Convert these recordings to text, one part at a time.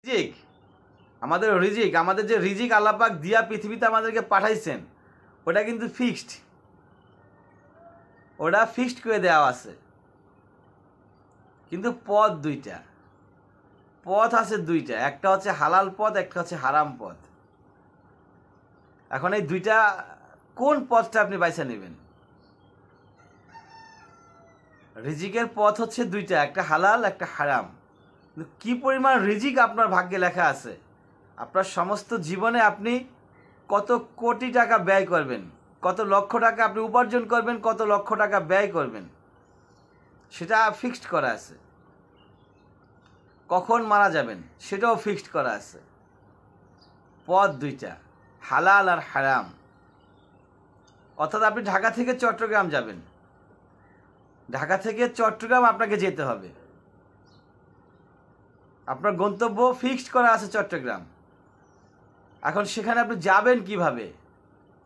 রিজিক আমাদের যে রিজিক আল্লাহ পাক দিয়া পৃথিবীতে আমাদেরকে পাঠাইছেন, ওটা কিন্তু ফিক্সড। ওটা ফিক্সড করে দেওয়া আছে। কিন্তু পথ দুইটা, পথ আছে দুইটা, একটা হচ্ছে হালাল পথ, একটা হচ্ছে হারাম পথ। এখন এই দুইটা কোন পথটা আপনি বাইছে নেবেন? রিজিকের পথ হচ্ছে দুইটা, একটা হালাল, একটা হারাম। কিন্তু কী পরিমাণ রিজিক আপনার ভাগ্যে লেখা আছে, আপনার সমস্ত জীবনে আপনি কত কোটি টাকা ব্যয় করবেন, কত লক্ষ টাকা আপনি উপার্জন করবেন, কত লক্ষ টাকা ব্যয় করবেন, সেটা ফিক্সড করা আছে। কখন মারা যাবেন সেটাও ফিক্সড করা আছে। পথ দুইটা, হালাল আর হারাম। অর্থাৎ আপনি ঢাকা থেকে চট্টগ্রাম যাবেন, ঢাকা থেকে চট্টগ্রাম আপনাকে যেতে হবে, আপনার গন্তব্য ফিক্সড করা আছে চট্টগ্রাম। এখন সেখানে আপনি যাবেন কিভাবে?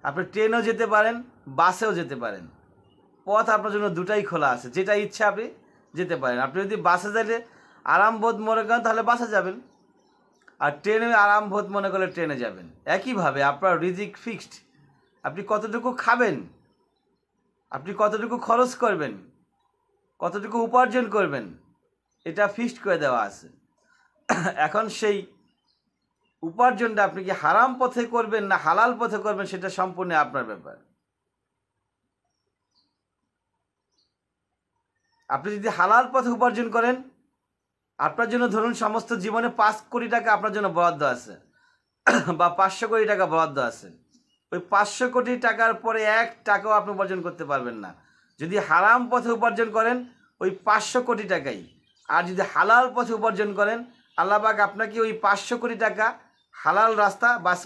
আপনি ট্রেনেও যেতে পারেন, বাসেও যেতে পারেন। পথ আপনার জন্য দুটাই খোলা আছে, যেটা ইচ্ছা আপনি যেতে পারেন। আপনি যদি বাসে যাইলে আরামবোধ মনে করেন তাহলে বাসে যাবেন, আর ট্রেনে আরামবোধ মনে করলে ট্রেনে যাবেন। একইভাবে আপনার রিজিক ফিক্সড। আপনি কতটুকু খাবেন, আপনি কতটুকু খরচ করবেন, কতটুকু উপার্জন করবেন, এটা ফিক্সড করে দেওয়া আছে। এখন সেই উপার্জনটা আপনি কি হারাম পথে করবেন না হালাল পথে করবেন, সেটা সম্পূর্ণ আপনার ব্যাপার। আপনি যদি হালাল পথে উপার্জন করেন, আপনার জন্য ধরুন সমস্ত জীবনে 5 কোটি টাকা আপনার জন্য বরাদ্দ আছে, বা 500 কোটি টাকা বরাদ্দ আছে। ওই 500 কোটি টাকার পরে 1 টাকাও আপনি উপার্জন করতে পারবেন না যদি হারাম পথে উপার্জন করেন ওই 500 কোটি টাকাই। আর যদি হালাল পথে উপার্জন করেন, আল্লাহ পাক আপনাকে ওই 500 কোটি টাকা হালাল রাস্তা বাস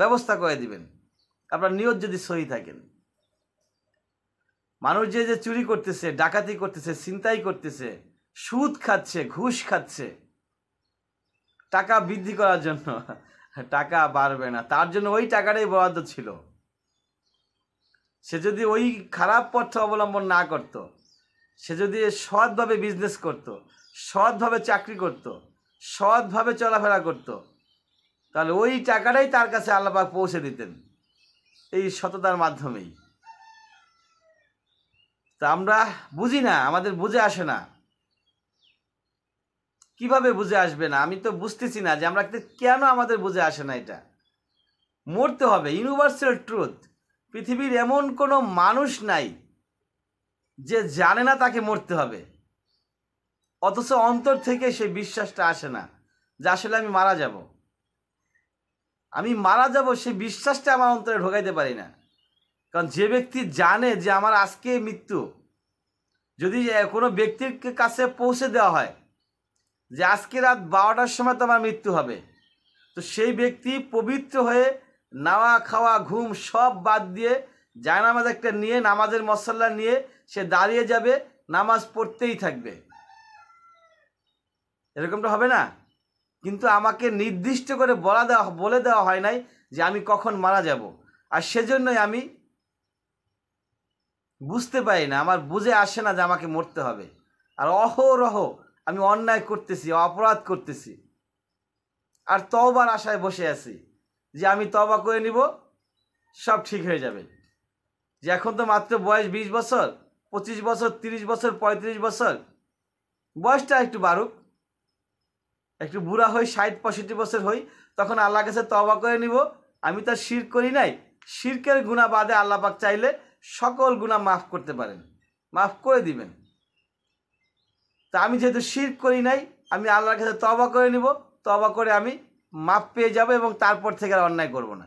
ব্যবস্থা করে দিবেন, আপনার নিয়ত যদি সহি থাকেন। মানুষ যে চুরি করতেছে, ডাকাতি করতেছে, ছিনতাই করতেছে, সুদ খাচ্ছে, ঘুষ খাচ্ছে টাকা বৃদ্ধি করার জন্য, টাকা বাড়বে না, তার জন্য ওই টাকাটাই বরাদ্দ ছিল। সে যদি ওই খারাপ পথ অবলম্বন না করত, সে যদি সৎভাবে বিজনেস করত, সৎভাবে চাকরি করত, সৎভাবে চলাফেরা করত, তাহলে ওই টাকাটাই তার কাছে আল্লাহ পাক পৌঁছে দিতেন এই সততার মাধ্যমেই। তা আমরা বুঝি না, আমাদের বুঝে আসে না। কিভাবে বুঝে আসবে না? আমি তো বুঝতেছি না যে আমরা কেন আমাদের বুঝে আসে না। এটা মরতে হবে, ইউনিভার্সাল ট্রুথ। পৃথিবীর এমন কোনো মানুষ নাই যে জানে না তাকে মরতে হবে, অথচ অন্তর থেকে সেই বিশ্বাসটা আসে না যে আসলে আমি মারা যাব। আমি মারা যাব সেই বিশ্বাসটা আমার অন্তরে ঢোকাইতে পারি না। কারণ যে ব্যক্তি জানে যে আমার আজকে মৃত্যু, যদি কোনো ব্যক্তির কাছে পৌঁছে দেওয়া হয় যে আজকে রাত 12টার সময় তো আমার মৃত্যু হবে, তো সেই ব্যক্তি পবিত্র হয়ে নাওয়া খাওয়া ঘুম সব বাদ দিয়ে জায়নামাজ একটা নিয়ে, নামাজের মশাল্লা নিয়ে সে দাঁড়িয়ে যাবে, নামাজ পড়তেই থাকবে। এরকমটা হবে না? কিন্তু আমাকে নির্দিষ্ট করে বলে দেওয়া হয় নাই যে আমি কখন মারা যাব। আর সেজন্যই আমি বুঝতে পারি না, আমার বুঝে আসে না যে আমাকে মরতে হবে। আর অহরহ আমি অন্যায় করতেছি, অপরাধ করতেছি, আর তওবার আশায় বসে আছি যে আমি তওবা করে নিব, সব ঠিক হয়ে যাবে। যে এখন তো মাত্র বয়স 20 বছর, 25 বছর, 30 বছর, 35 বছর, বয়সটা একটু বাড়ুক, একটু বুড়া হই, 60-65 বছর হই, তখন আল্লাহর কাছে তওবা করে নিব। আমি তো শিরক করি নাই, শিরকের গুনাহ বাদে আল্লাহ পাক চাইলে সকল গুনাহ মাফ করতে পারেন, মাফ করে দিবেন। তা আমি যেহেতু শিরক করি নাই, আমি আল্লাহর কাছে তওবা করে নিব, তওবা করে আমি মাফ পেয়ে যাব এবং তারপর থেকে আর অন্যায় করব না।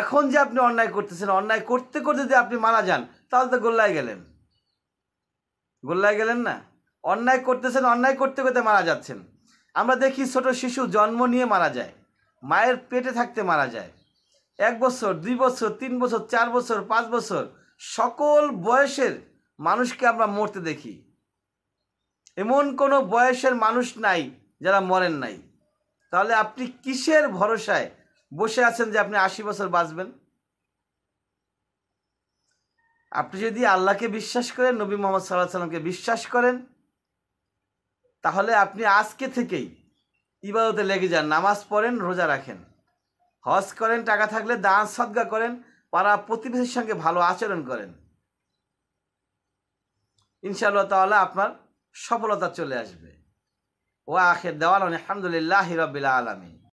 এখন যে আপনি অন্যায় করতেছেন, অন্যায় করতে করতে যদি আপনি মারা যান, তাহলে তো গোল্লায় গেলেন। গোল্লায় গেলেন না? অন্যায় করতেছেন, অন্যায় করতে করতে মারা যাচ্ছেন। আমরা দেখি ছোট শিশু জন্ম নিয়ে মারা যায়, মায়ের পেটে থাকতে মারা যায়, 1 বছর, 2 বছর, 3 বছর, 4 বছর, 5 বছর, সকল বয়সের মানুষকে আমরা মরতে দেখি। এমন কোনো বয়সের মানুষ নাই যারা মরেন নাই। তাহলে আপনি কিসের ভরসায় বসে আছেন যে আপনি 80 বছর বাঁচবেন? আপনি যদি আল্লাহকে বিশ্বাস করেন, নবী মুহাম্মদ সাল্লাল্লাহু আলাইহি সাল্লামকে বিশ্বাস করেন, তাহলে আপনি আজকে থেকেই ইবাদতে লেগে যান, নামাজ পড়েন, রোজা রাখেন, হজ করেন, টাকা থাকলে দান সদকা করেন, পাড়া প্রতিবেশীর সঙ্গে ভালো আচরণ করেন। ইনশাআল্লাহ তাআলা আপনার সফলতা চলে আসবে। ওয়া আখির দাওয়ানা আলহামদুলিল্লাহি রাব্বিল আলামিন।